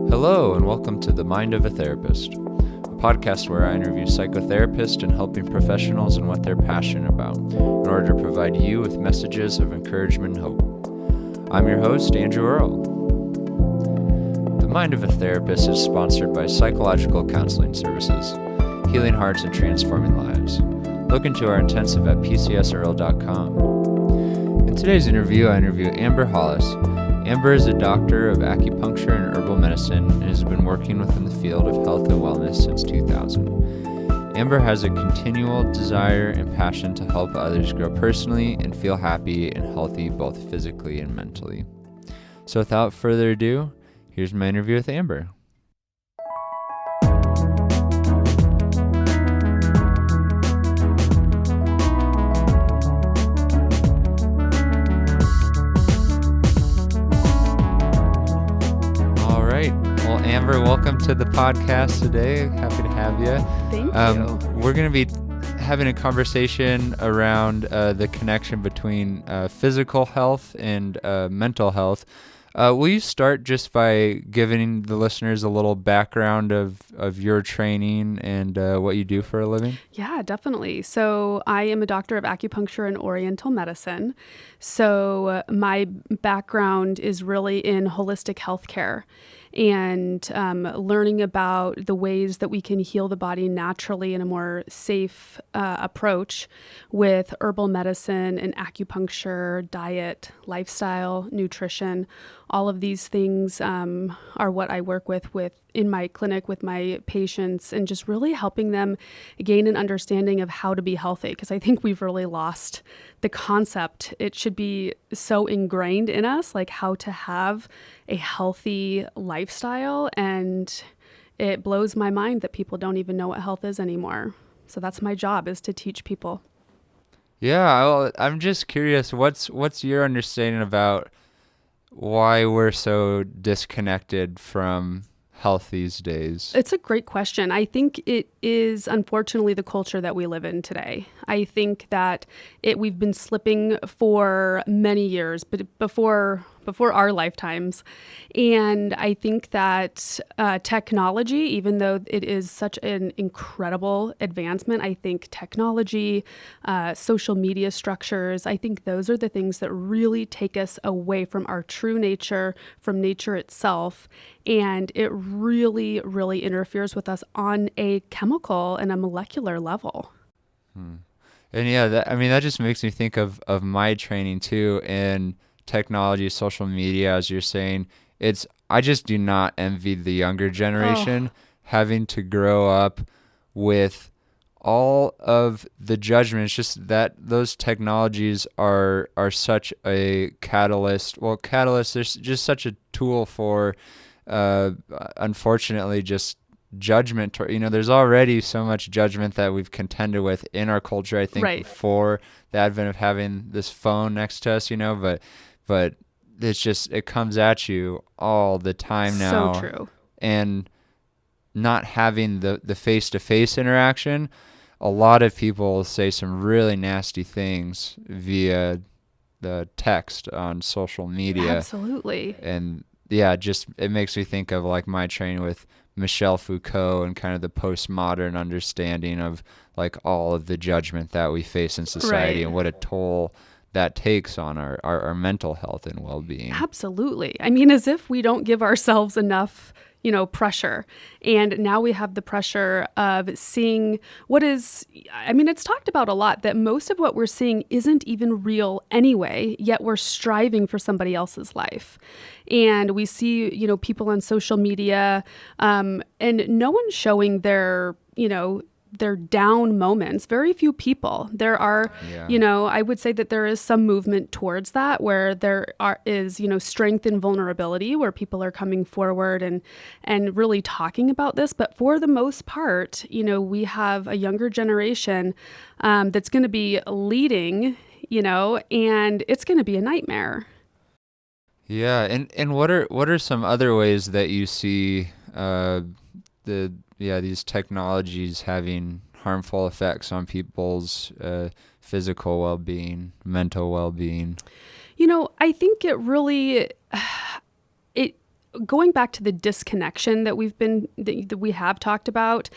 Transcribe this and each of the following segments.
Hello, and welcome to The Mind of a Therapist, a podcast where I interview psychotherapists and helping professionals in what they're passionate about in order to provide you with messages of encouragement and hope. I'm your host, Andrew Earl. The Mind of a Therapist is sponsored by Psychological Counseling Services, healing hearts and transforming lives. Look into our intensive at pcsearl.com. In today's interview, I interview Amber Hollis. Amber is a doctor of acupuncture and herbal medicine and has been working within the field of health and wellness since 2000. Amber has a continual desire and passion to help others grow personally and feel happy and healthy both physically and mentally. So without further ado, here's my interview with Amber. Amber, welcome to the podcast today. Happy to have you. Thank you. We're going to be having a conversation around the connection between physical health and mental health. Will you start just by giving the listeners a little background of your training and what you do for a living? Yeah, definitely. So I am a doctor of acupuncture and oriental medicine. So my background is really in holistic healthcare and learning about the ways that we can heal the body naturally in a more safe approach with herbal medicine and acupuncture, diet, lifestyle, nutrition. All of these things are what I work with in my clinic with my patients, and just really helping them gain an understanding of how to be healthy, because I think we've really lost the concept. It should be so ingrained in us, like how to have a healthy lifestyle, and it blows my mind that people don't even know what health is anymore. So that's my job, is to teach people. Yeah, I'm just curious, what's your understanding about why we're so disconnected from health these days? It's a great question. I think it is unfortunately the culture that we live in today. I think that we've been slipping for many years, but before our lifetimes. And I think that technology, even though it is such an incredible advancement, I think technology, social media structures, I think those are the things that really take us away from our true nature, from nature itself. And it really, really interferes with us on a chemical and a molecular level. And yeah, that just makes me think of my training too, and technology, social media, as you're saying. I just do not envy the younger generation having to grow up with all of the judgment. It's just that those technologies are such a catalyst. Well, there's just such a tool for, unfortunately, just judgment. There's already so much judgment that we've contended with in our culture, I think, right, before the advent of having this phone next to us, but it's just, it comes at you all the time now. So true. And not having the face-to-face interaction, a lot of people say some really nasty things via the text on social media. Absolutely. And yeah, it makes me think of like my training with Michel Foucault and kind of the postmodern understanding of like all of the judgment that we face in society, right, and what a toll that takes on our mental health and well-being. Absolutely. I mean, as if we don't give ourselves enough, pressure. And now we have the pressure of seeing it's talked about a lot that most of what we're seeing isn't even real anyway, yet we're striving for somebody else's life. And we see, people on social media, and no one's showing their down moments. Very few people. There are, I would say that there is some movement towards that, where there is strength and vulnerability, where people are coming forward and really talking about this. But for the most part, we have a younger generation that's going to be leading, and it's going to be a nightmare. Yeah, and what are some other ways that you see these technologies having harmful effects on people's physical well-being, mental well-being? I think it really, going back to the disconnection that we have talked about,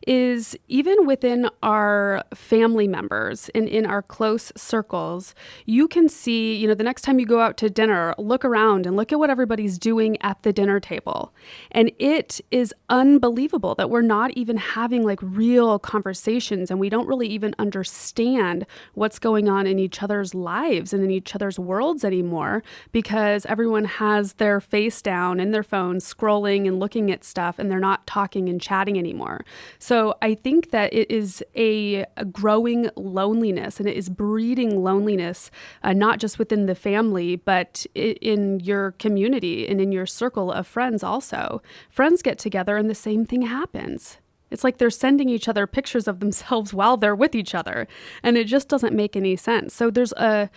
is even within our family members and in our close circles, you can see, the next time you go out to dinner, look around and look at what everybody's doing at the dinner table. And it is unbelievable that we're not even having like real conversations, and we don't really even understand what's going on in each other's lives and in each other's worlds anymore, because everyone has their face down in their phones scrolling and looking at stuff, and they're not talking and chatting anymore. So I think that it is a growing loneliness, and it is breeding loneliness, not just within the family, but in your community and in your circle of friends also. Friends get together and the same thing happens. It's like they're sending each other pictures of themselves while they're with each other, and it just doesn't make any sense. So there's a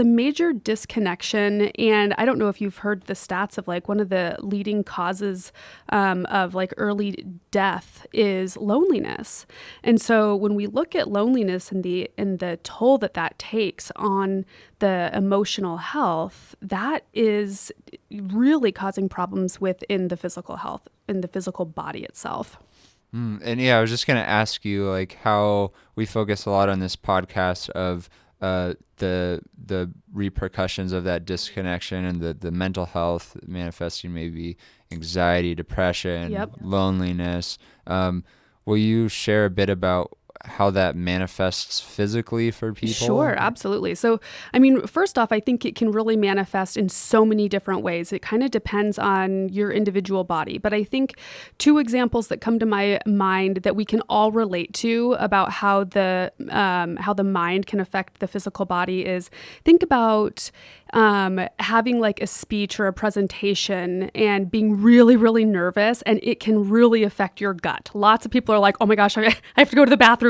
major disconnection, and I don't know if you've heard the stats of like one of the leading causes of like early death is loneliness. And so when we look at loneliness and the toll that takes on the emotional health, that is really causing problems within the physical health and the physical body itself. And yeah, I was just going to ask you like how we focus a lot on this podcast of the repercussions of that disconnection and the mental health manifesting maybe anxiety, depression, Yep. loneliness. Will you share a bit about how that manifests physically for people? Sure, absolutely. So, I mean, first off, I think it can really manifest in so many different ways. It kind of depends on your individual body. But I think two examples that come to my mind that we can all relate to about how the mind can affect the physical body is, think about having like a speech or a presentation and being really, really nervous, and it can really affect your gut. Lots of people are like, oh my gosh, I have to go to the bathroom.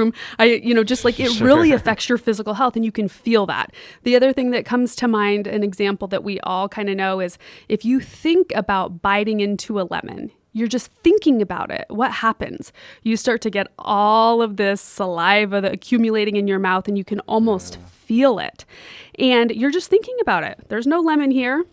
Just like it really affects your physical health, and you can feel that. The other thing that comes to mind, an example that we all kind of know, is if you think about biting into a lemon, you're just thinking about it, what happens? You start to get all of this saliva accumulating in your mouth, and you can almost feel it. And you're just thinking about it. There's no lemon here.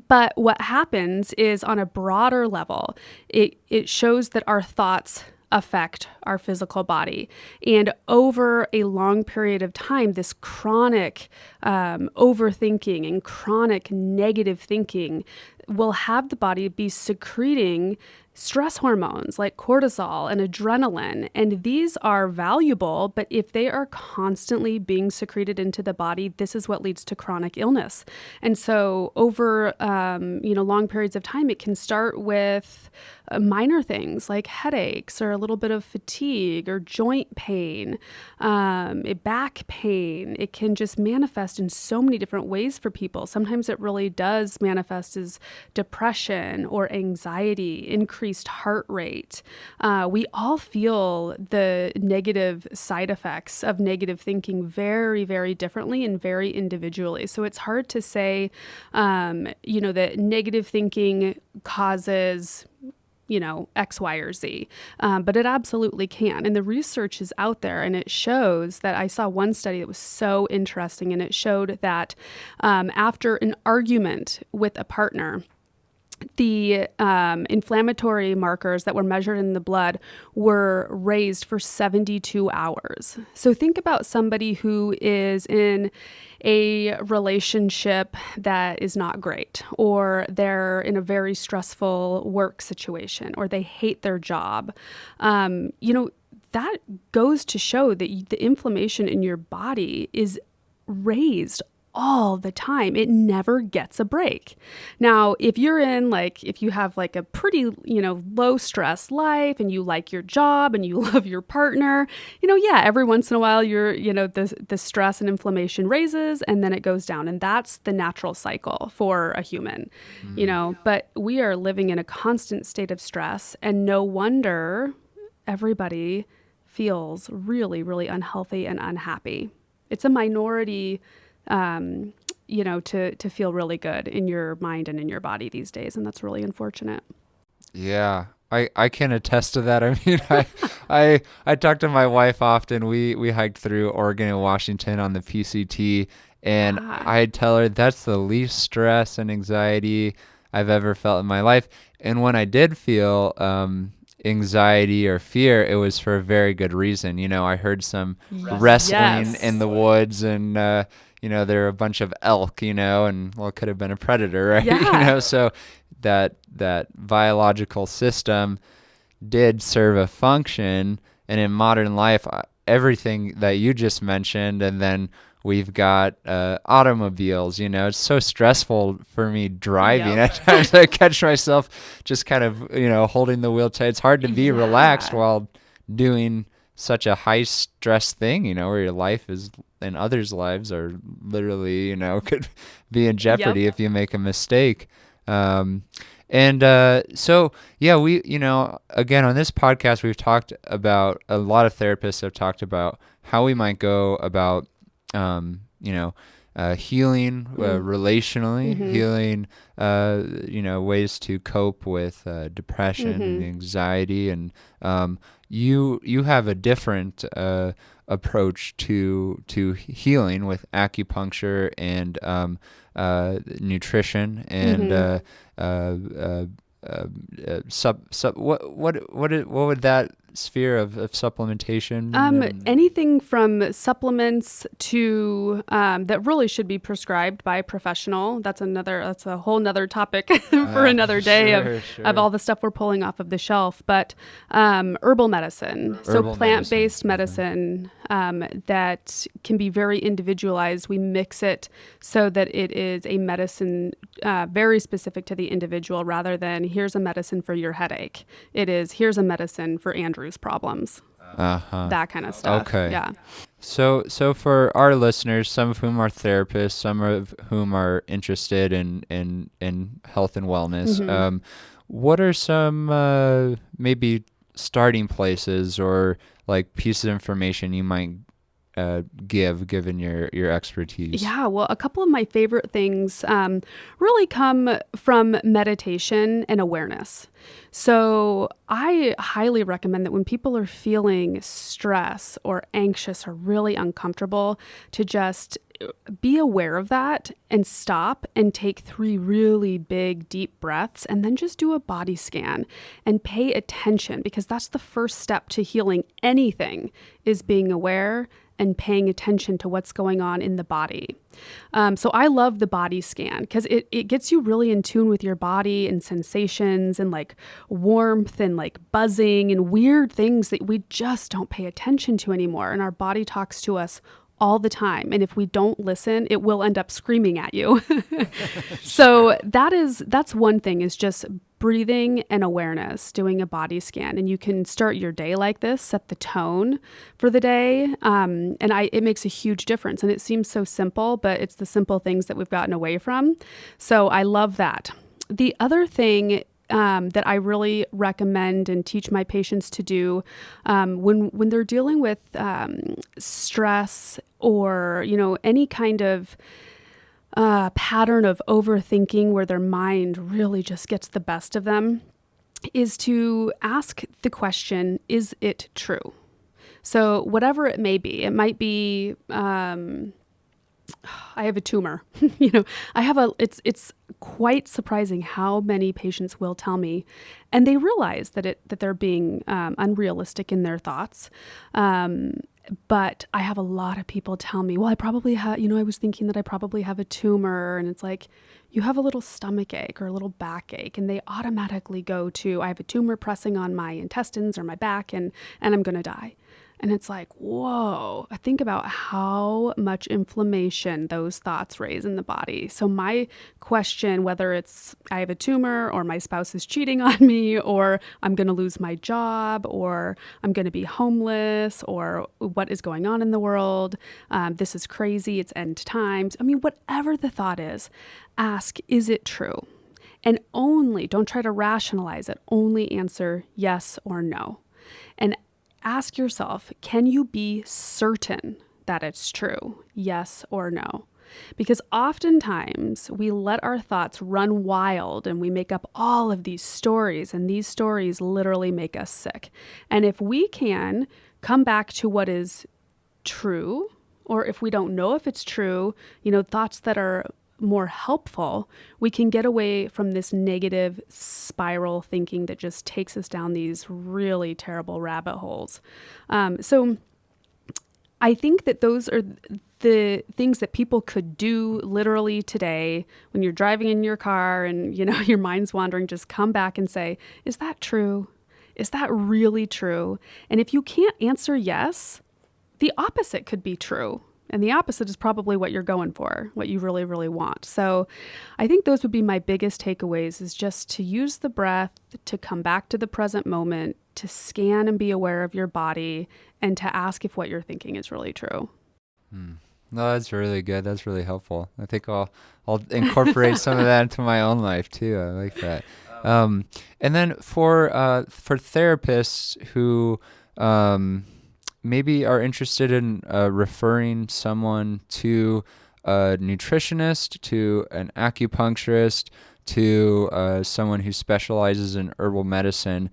But what happens is, on a broader level, it shows that our thoughts affect our physical body. And over a long period of time, this chronic overthinking and chronic negative thinking will have the body be secreting stress hormones like cortisol and adrenaline. And these are valuable, but if they are constantly being secreted into the body, this is what leads to chronic illness. And so over, long periods of time, it can start with minor things like headaches or a little bit of fatigue or joint pain, back pain. It can just manifest in so many different ways for people. Sometimes it really does manifest as depression or anxiety, increased heart rate. We all feel the negative side effects of negative thinking very, very differently and very individually. So it's hard to say, that negative thinking causes X, Y, or Z. But it absolutely can. And the research is out there, and it shows that I saw one study that was so interesting, and it showed that after an argument with a partner, the inflammatory markers that were measured in the blood were raised for 72 hours. So think about somebody who is in a relationship that is not great, or they're in a very stressful work situation, or they hate their job. That goes to show that the inflammation in your body is raised all the time. It never gets a break. Now, if you have like a pretty, low stress life, and you like your job and you love your partner, every once in a while the stress and inflammation raises, and then it goes down. And that's the natural cycle for a human, but we are living in a constant state of stress, and no wonder everybody feels really, really unhealthy and unhappy. It's a minority to feel really good in your mind and in your body these days. And that's really unfortunate. Yeah, I can attest to that. I mean, I talk to my wife often. We hiked through Oregon and Washington on the PCT, and I tell her that's the least stress and anxiety I've ever felt in my life. And when I did feel anxiety or fear, it was for a very good reason. I heard some wrestling in Yes. the woods, and there were a bunch of elk, and well, it could have been a predator, right? Yeah. So that biological system did serve a function. And in modern life, everything that you just mentioned, and then we've got automobiles. It's so stressful for me driving. Yep. At times I catch myself just kind of, holding the wheel tight. It's hard to be relaxed Yeah. while doing such a high stress thing, where your life is and others' lives are literally, could be in Yep. jeopardy if you make a mistake. Um, and so, yeah, we, again, on this podcast, we've talked about, a lot of therapists have talked about how we might go about, healing relationally, Mm-hmm. healing, ways to cope with depression and Mm-hmm. anxiety. And you have a different approach to healing with acupuncture and nutrition and Mm-hmm. uh, what would that sphere of supplementation Anything from supplements to that really should be prescribed by a professional. That's a whole nother topic for another day of sure all the stuff we're pulling off of the shelf. But herbal medicine, so herbal medicine. plant-based medicine that can be very individualized. We mix it so that it is a medicine very specific to the individual, rather than here's a medicine for your headache. It is here's a medicine for Andrew's problems. Uh-huh. That kind of stuff. Okay. Yeah. So for our listeners, some of whom are therapists, some of whom are interested in health and wellness, Mm-hmm. what are some maybe starting places or like pieces of information you might given your expertise? Yeah, well, a couple of my favorite things really come from meditation and awareness. So I highly recommend that when people are feeling stress or anxious or really uncomfortable, to just be aware of that and stop and take 3 really big, deep breaths, and then just do a body scan and pay attention, because that's the first step to healing anything, is being aware and paying attention to what's going on in the body. So I love the body scan because it gets you really in tune with your body and sensations and like warmth and like buzzing and weird things that we just don't pay attention to anymore. And our body talks to us all the time. And if we don't listen, it will end up screaming at you. So that's one thing, is just breathing and awareness, doing a body scan. And you can start your day like this, set the tone for the day. It makes a huge difference. And it seems so simple, but it's the simple things that we've gotten away from. So I love that. The other thing that I really recommend and teach my patients to do when they're dealing with stress or any kind of pattern of overthinking where their mind really just gets the best of them, is to ask the question, is it true? So whatever it may be, it might be I have a tumor. It's quite surprising how many patients will tell me, and they realize that they're being unrealistic in their thoughts. But I have a lot of people tell me, well, I probably have, I was thinking that I probably have a tumor. And it's like, you have a little stomach ache or a little backache, and they automatically go to, I have a tumor pressing on my intestines or my back, and I'm going to die. And it's like, whoa, I think about how much inflammation those thoughts raise in the body. So my question, whether it's I have a tumor or my spouse is cheating on me or I'm going to lose my job or I'm going to be homeless or what is going on in the world, this is crazy, it's end times. I mean, whatever the thought is, ask, is it true? And don't try to rationalize it. Only answer yes or no. And ask yourself, can you be certain that it's true? Yes or no? Because oftentimes we let our thoughts run wild and we make up all of these stories, and these stories literally make us sick. And if we can come back to what is true, or if we don't know if it's true, thoughts that are more helpful, we can get away from this negative spiral thinking that just takes us down these really terrible rabbit holes. So I think that those are the things that people could do literally today when you're driving in your car and, your mind's wandering. Just come back and say, is that true? Is that really true? And if you can't answer yes, the opposite could be true. And the opposite is probably what you're going for, what you really, really want. So I think those would be my biggest takeaways, is just to use the breath, to come back to the present moment, to scan and be aware of your body, and to ask if what you're thinking is really true. No, that's really good. That's really helpful. I think I'll incorporate some of that into my own life too. I like that. And then for therapists who maybe are interested in referring someone to a nutritionist, to an acupuncturist, to someone who specializes in herbal medicine,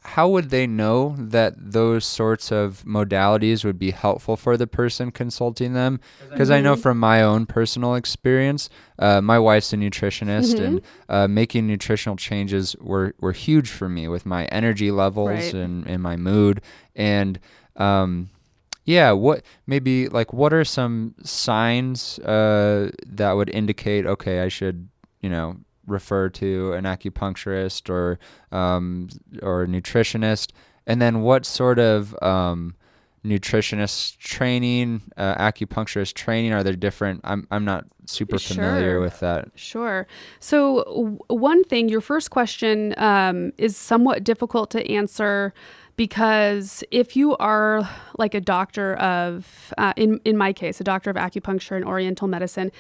how would they know that those sorts of modalities would be helpful for the person consulting them? Because I know from my own personal experience, my wife's a nutritionist, and making nutritional changes were huge for me with my energy levels and my mood. And what are some signs that would indicate, okay, I should, refer to an acupuncturist or a nutritionist? And then what sort of nutritionist training, acupuncturist training, are there different? I'm not super familiar with that. Sure. So one thing, your first question is somewhat difficult to answer, because if you are like a doctor of, in my case, a doctor of acupuncture and oriental medicine,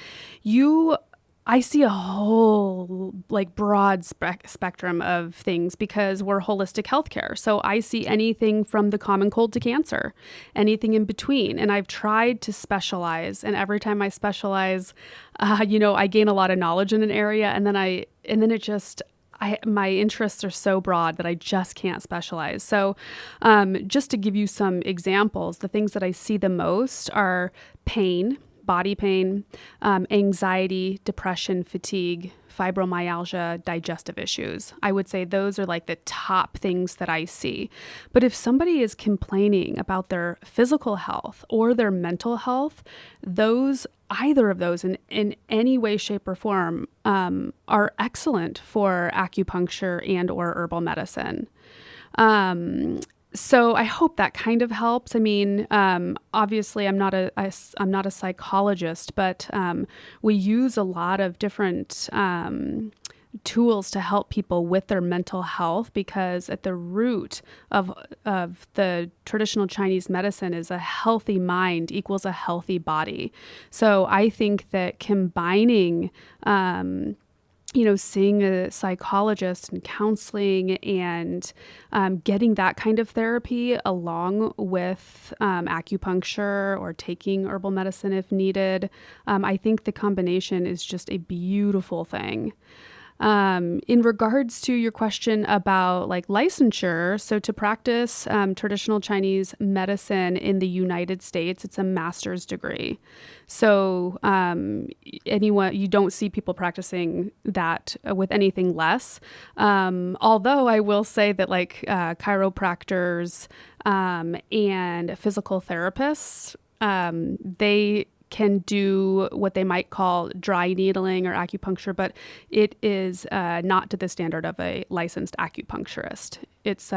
I see a whole broad spectrum of things, because we're holistic healthcare. So I see anything from the common cold to cancer, anything in between. And I've tried to specialize. And every time I specialize, I gain a lot of knowledge in an area. And then my interests are so broad that I just can't specialize. So just to give you some examples, the things that I see the most are pain, body pain, anxiety, depression, fatigue, fibromyalgia, digestive issues. I would say those are like the top things that I see. But if somebody is complaining about their physical health or their mental health, either of those in any way, shape, or form are excellent for acupuncture and or herbal medicine. So I hope that kind of helps. I mean, obviously I'm not a psychologist, but we use a lot of different tools to help people with their mental health, because at the root of the traditional Chinese medicine is a healthy mind equals a healthy body. So I think that combining seeing a psychologist and counseling and getting that kind of therapy along with acupuncture or taking herbal medicine if needed, I think the combination is just a beautiful thing. In regards to your question about licensure, so to practice traditional Chinese medicine in the United States, it's a master's degree. So you don't see people practicing that with anything less. Although I will say that chiropractors and physical therapists, they can do what they might call dry needling or acupuncture, but it is not to the standard of a licensed acupuncturist. It's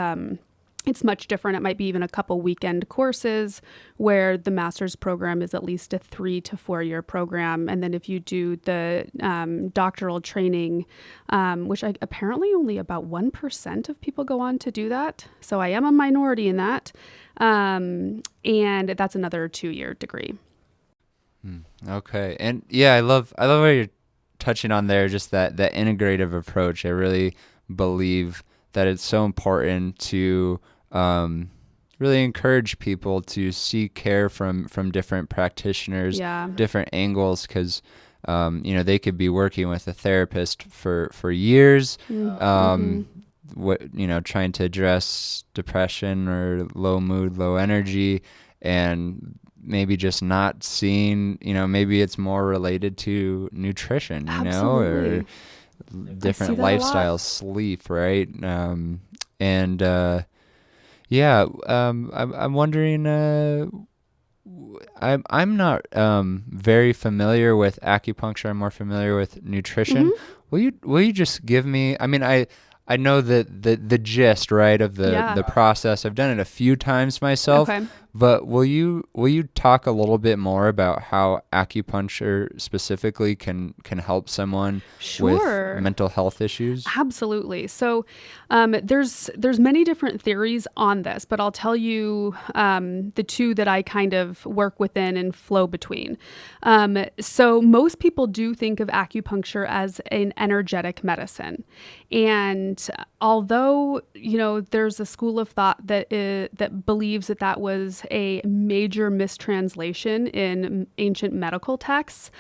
much different. It might be even a couple weekend courses where the master's program is at least a 3 to 4 year program. And then if you do the doctoral training, which apparently only about 1% of people go on to do that. So I am a minority in that. And that's another 2-year degree. Okay. And yeah, I love what you're touching on there, just that integrative approach. I really believe that it's so important to really encourage people to seek care from different practitioners, different angles, because they could be working with a therapist for years, trying to address depression or low mood, low energy, and maybe just not seeing, maybe it's more related to nutrition, or Absolutely. I see different that a lot. lifestyles, sleep, right? And yeah, I'm wondering. I'm not very familiar with acupuncture. I'm more familiar with nutrition. Hmm. Will you just give me? I mean, I know the gist, right, of the Yeah. process. I've done it a few times myself, Okay. but will you talk a little bit more about how acupuncture specifically can help someone with Sure. mental health issues? Absolutely. So there's many different theories on this, but I'll tell you the two that I kind of work within and flow between. So most people do think of acupuncture as an energetic medicine, and although there's a school of thought that believes that that was a major mistranslation in ancient medical texts,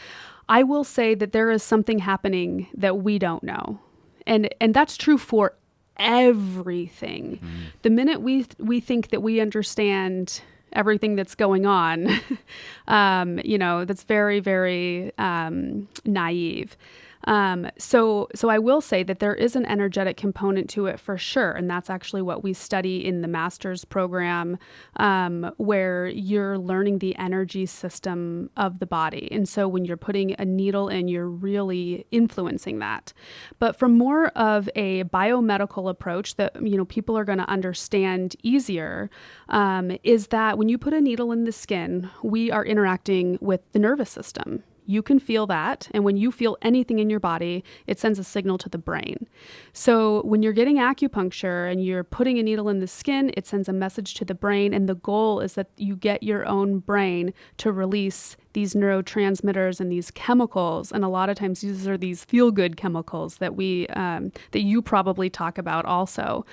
I will say that there is something happening that we don't know. And that's true for everything. The minute we think that we understand everything that's going on, that's very, very naive. So I will say that there is an energetic component to it for sure, and that's actually what we study in the master's program, where you're learning the energy system of the body. And so when you're putting a needle in, you're really influencing that. But from more of a biomedical approach that people are going to understand easier, is that when you put a needle in the skin, we are interacting with the nervous system. You can feel that. And when you feel anything in your body, it sends a signal to the brain. So when you're getting acupuncture and you're putting a needle in the skin, it sends a message to the brain. And the goal is that you get your own brain to release these neurotransmitters and these chemicals. And a lot of times these are these feel-good chemicals that that you probably talk about also.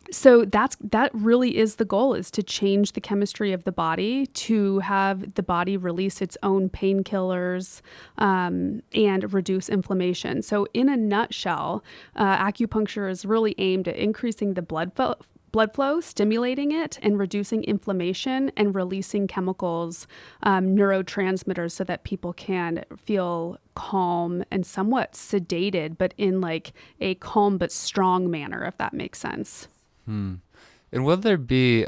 So that really is the goal, is to change the chemistry of the body, to have the body release its own painkillers, and reduce inflammation. So in a nutshell, acupuncture is really aimed at increasing the blood flow, stimulating it, and reducing inflammation and releasing chemicals, neurotransmitters, so that people can feel calm and somewhat sedated, but in like a calm but strong manner, if that makes sense. And will there be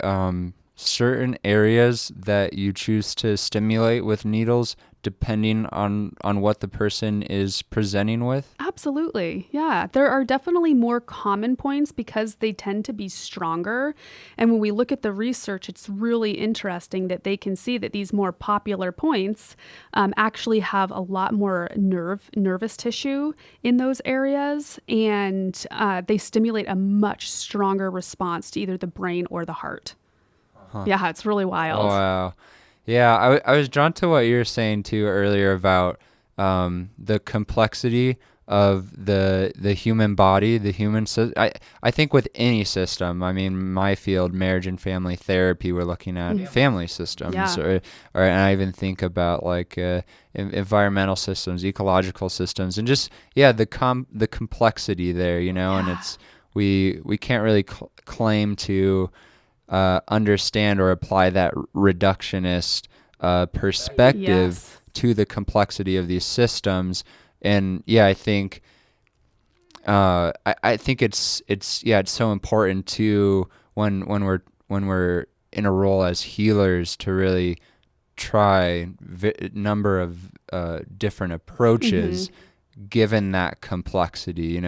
certain areas that you choose to stimulate with needles depending on what the person is presenting with? Absolutely. Yeah. There are definitely more common points because they tend to be stronger. And when we look at the research, it's really interesting that they can see that these more popular points actually have a lot more nervous tissue in those areas. And they stimulate a much stronger response to either the brain or the heart. Huh. Yeah, it's really Oh, wild. wow. Yeah, I was drawn to what you were saying too earlier about the complexity of the human body, the human I think with any system, I mean, my field, marriage and family therapy, we're looking at family systems, Yeah. or and I even think about like environmental systems, ecological systems, and just the complexity there, and Yeah. it's we can't really claim to understand or apply that reductionist perspective Yes. to the complexity of these systems. And I think I think it's so important to when we're in a role as healers to really try number of different Hmm. approaches given that complexity,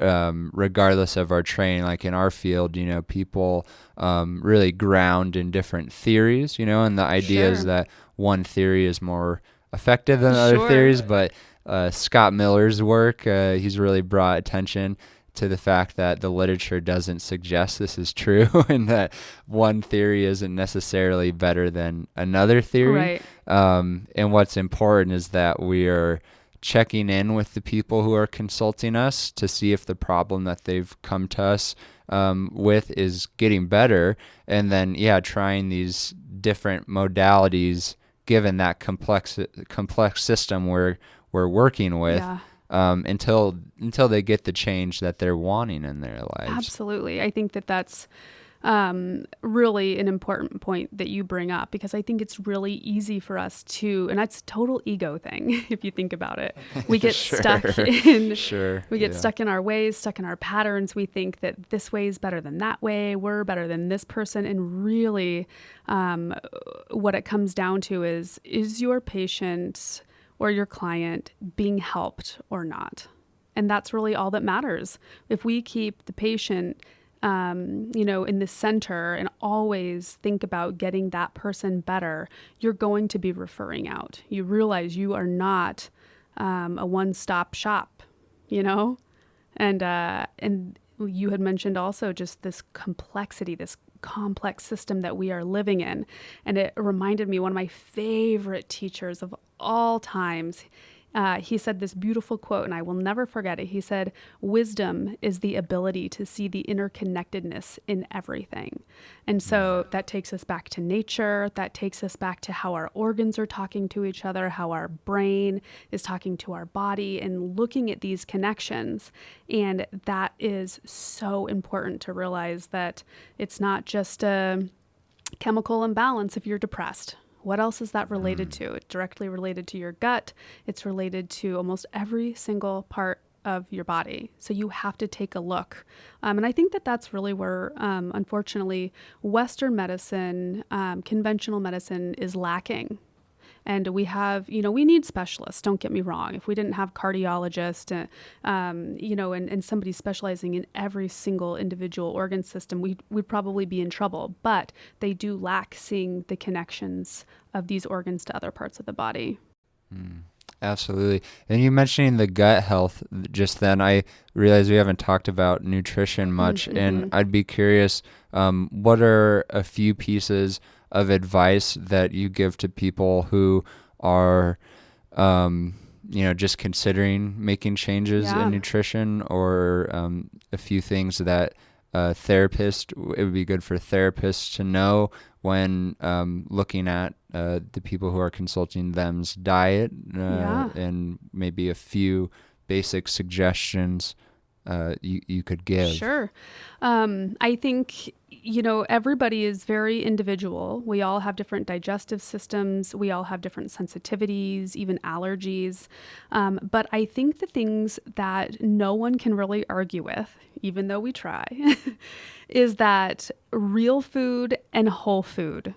regardless of our training. Like in our field, people really ground in different theories, and the idea is Sure. that one theory is more effective than other Sure. theories. But Scott Miller's work, he's really brought attention to the fact that the literature doesn't suggest this is true and that one theory isn't necessarily better than another theory. Right. And what's important is that we are checking in with the people who are consulting us to see if the problem that they've come to us with is getting better, and then trying these different modalities given that complex system we're working with, Yeah. until they get the change that they're wanting in their lives. Absolutely. I think that that's really an important point that you bring up, because I think it's really easy for us to, and that's a total ego thing if you think about it. We get stuck in Sure. we get Yeah. stuck in our ways, stuck in our patterns. We think that this way is better than that way. We're better than this person. And really, what it comes down to is your patient or your client being helped or not? And that's really all that matters. If we keep the patient, in the center and always think about getting that person better, you're going to be referring out. You realize you are not a one-stop shop, you know? And you had mentioned also just this complexity, this complex system that we are living in. And it reminded me, one of my favorite teachers of all times, he said this beautiful quote, and I will never forget it. He said, "Wisdom is the ability to see the interconnectedness in everything." And so that takes us back to nature. That takes us back to how our organs are talking to each other, how our brain is talking to our body, and looking at these connections. And that is so important to realize, that it's not just a chemical imbalance if you're depressed. What else is that related to? It's directly related to your gut. It's related to almost every single part of your body. So you have to take a look. And I think that that's really where, unfortunately, Western medicine, conventional medicine is lacking. And we have, we need specialists, don't get me wrong. If we didn't have cardiologists, and somebody specializing in every single individual organ system, we'd probably be in trouble. But they do lack seeing the connections of these organs to other parts of the body. Absolutely. And you mentioning the gut health just then, I realized we haven't talked about nutrition much, and I'd be curious, what are a few pieces of advice that you give to people who are, just considering making changes in nutrition, or a few things that it would be good for therapists to know when looking at the people who are consulting them's diet, and maybe a few basic suggestions you could give. Sure. I think, everybody is very individual. We all have different digestive systems. We all have different sensitivities, even allergies. But I think the things that no one can really argue with, even though we try, is that real food and whole food,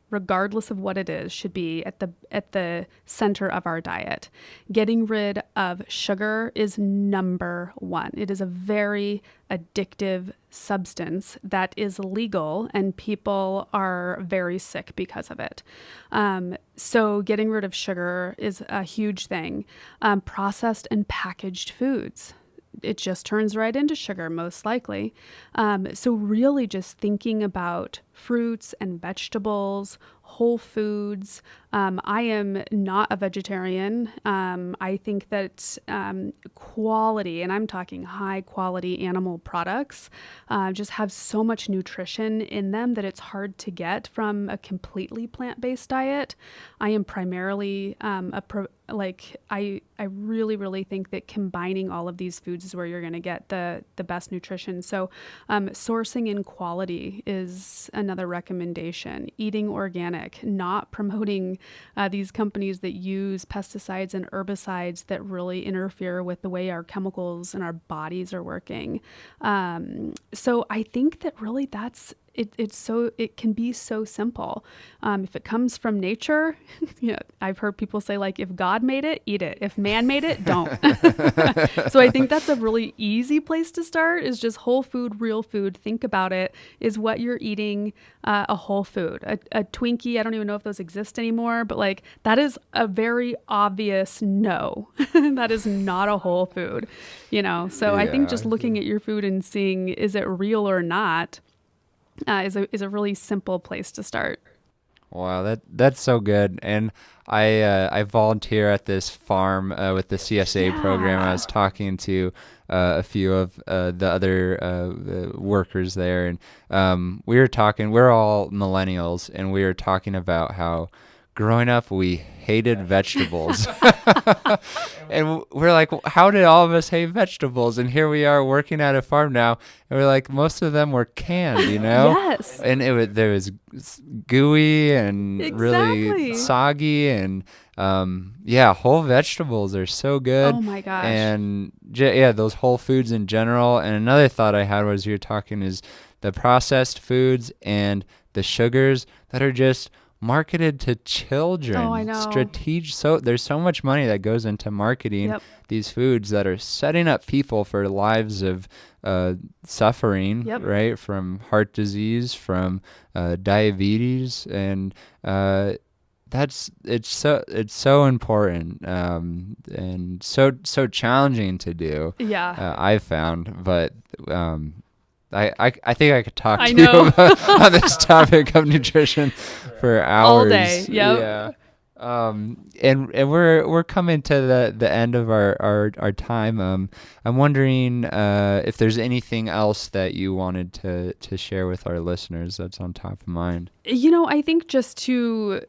regardless of what it is, should be at the center of our diet. Getting rid of sugar is number one. It is a very addictive substance that is legal, and people are very sick because of it. So getting rid of sugar is a huge thing. Processed and packaged foods, it just turns right into sugar, most likely. So really just thinking about fruits and vegetables, whole foods. I am not a vegetarian. I think that quality, and I'm talking high quality animal products, just have so much nutrition in them that it's hard to get from a completely plant-based diet. I am primarily I really, really think that combining all of these foods is where you're going to get the best nutrition. So sourcing in quality is another recommendation. Eating organic, not promoting these companies that use pesticides and herbicides that really interfere with the way our chemicals and our bodies are working. So I think that really it can be so simple. If it comes from nature, I've heard people say, like, if God made it, eat it. If man made it, don't. So I think that's a really easy place to start, is just whole food, real food. Think about it. Is what you're eating a whole food? A Twinkie, I don't even know if those exist anymore, but like that is a very obvious no. That is not a whole food, So I think just looking at your food and seeing, is it real or not, is a really simple place to start. Wow, that's so good. And I volunteer at this farm with the CSA program. I was talking to a few of the other workers there, and we were talking. We're all millennials, and we were talking about how growing up, we hated vegetables. And we're like, how did all of us hate vegetables? And here we are working at a farm now, and we're like, most of them were canned, Yes. And there was gooey and really Exactly. soggy, and whole vegetables are so good. Oh my gosh. And those whole foods in general. And another thought I had was, you were talking, is the processed foods and the sugars that are just marketed to children. Oh, I know. So there's so much money that goes into marketing these foods that are setting up people for lives of suffering, right? From heart disease, from diabetes, and it's so important, and so challenging to do. I've found, but I think I could talk to you about on this topic of nutrition for hours. All day. Yep. Yeah. And we're coming to the end of our time. I'm wondering if there's anything else that you wanted to share with our listeners that's on top of mind. I think just to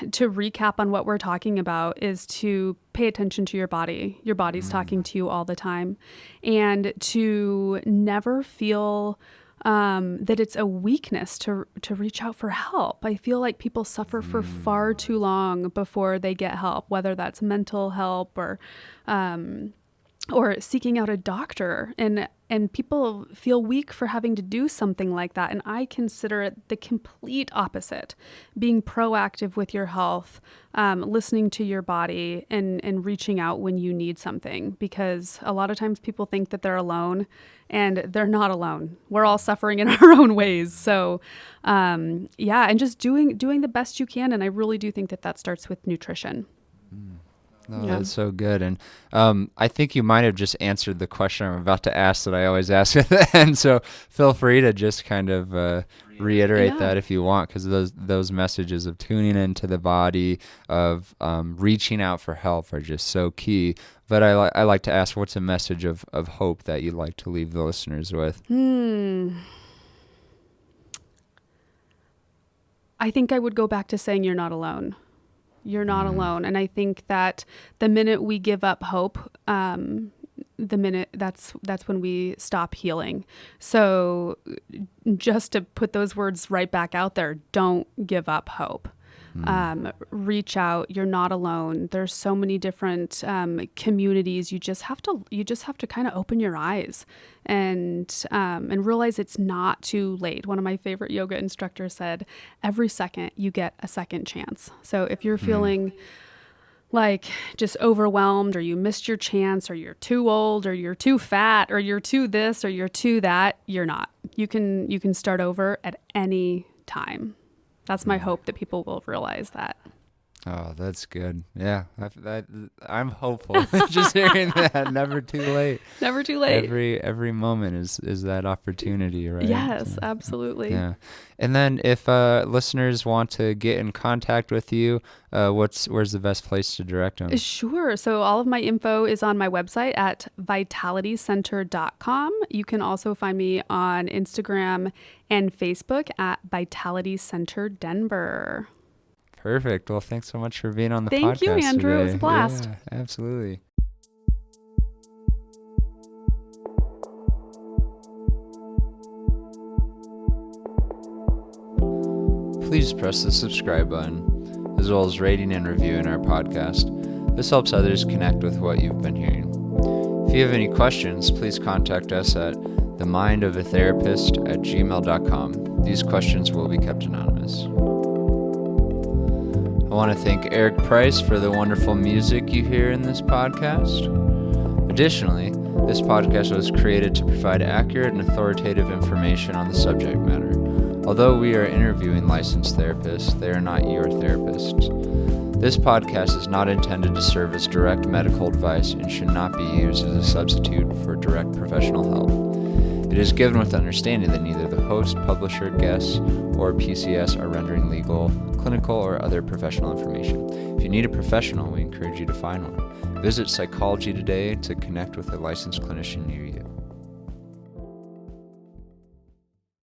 recap on what we're talking about is to pay attention to your body. Your body's talking to you all the time, and to never feel that it's a weakness to reach out for help. I feel like people suffer for far too long before they get help, whether that's mental help or seeking out a doctor, and people feel weak for having to do something like that. And I consider it the complete opposite: being proactive with your health, listening to your body, and reaching out when you need something. Because a lot of times people think that they're alone, and they're not alone. We're all suffering in our own ways. So, and just doing the best you can. And I really do think that starts with nutrition. Oh, that's so good. And I think you might have just answered the question I'm about to ask that I always ask at the end. So feel free to just kind of reiterate that if you want, because those messages of tuning into the body, of reaching out for help, are just so key. But I like to ask, what's a message of hope that you'd like to leave the listeners with? I think I would go back to saying you're not alone. You're not alone. And I think that the minute we give up hope, that's when we stop healing. So just to put those words right back out there, don't give up hope. Reach out. You're not alone. There's so many different communities. You just have to kind of open your eyes and realize it's not too late. One of my favorite yoga instructors said, every second you get a second chance. So if you're feeling like just overwhelmed, or you missed your chance, or you're too old, or you're too fat, or you're too this, or you're too that, you're not. You can start over at any time. That's my hope, that people will realize that. Oh, that's good. Yeah, I'm hopeful. Just hearing that, never too late. Never too late. Every moment is that opportunity, right? Yes, absolutely. Yeah. And then if listeners want to get in contact with you, where's the best place to direct them? Sure. So all of my info is on my website at vitalitycenter.com. You can also find me on Instagram and Facebook at Vitality Center Denver. Perfect. Well, thanks so much for being on the podcast Thank you, Andrew. today. It was a blast. Yeah, absolutely. Please press the subscribe button, as well as rating and reviewing our podcast. This helps others connect with what you've been hearing. If you have any questions, please contact us at themindofatherapist@gmail.com. These questions will be kept anonymous. I want to thank Eric Price for the wonderful music you hear in this podcast. Additionally, this podcast was created to provide accurate and authoritative information on the subject matter. Although we are interviewing licensed therapists, they are not your therapists. This podcast is not intended to serve as direct medical advice and should not be used as a substitute for direct professional help. It is given with the understanding that neither the host, publisher, guests, or PCS are rendering legal, clinical, or other professional information. If you need a professional, we encourage you to find one. Visit Psychology Today to connect with a licensed clinician near you.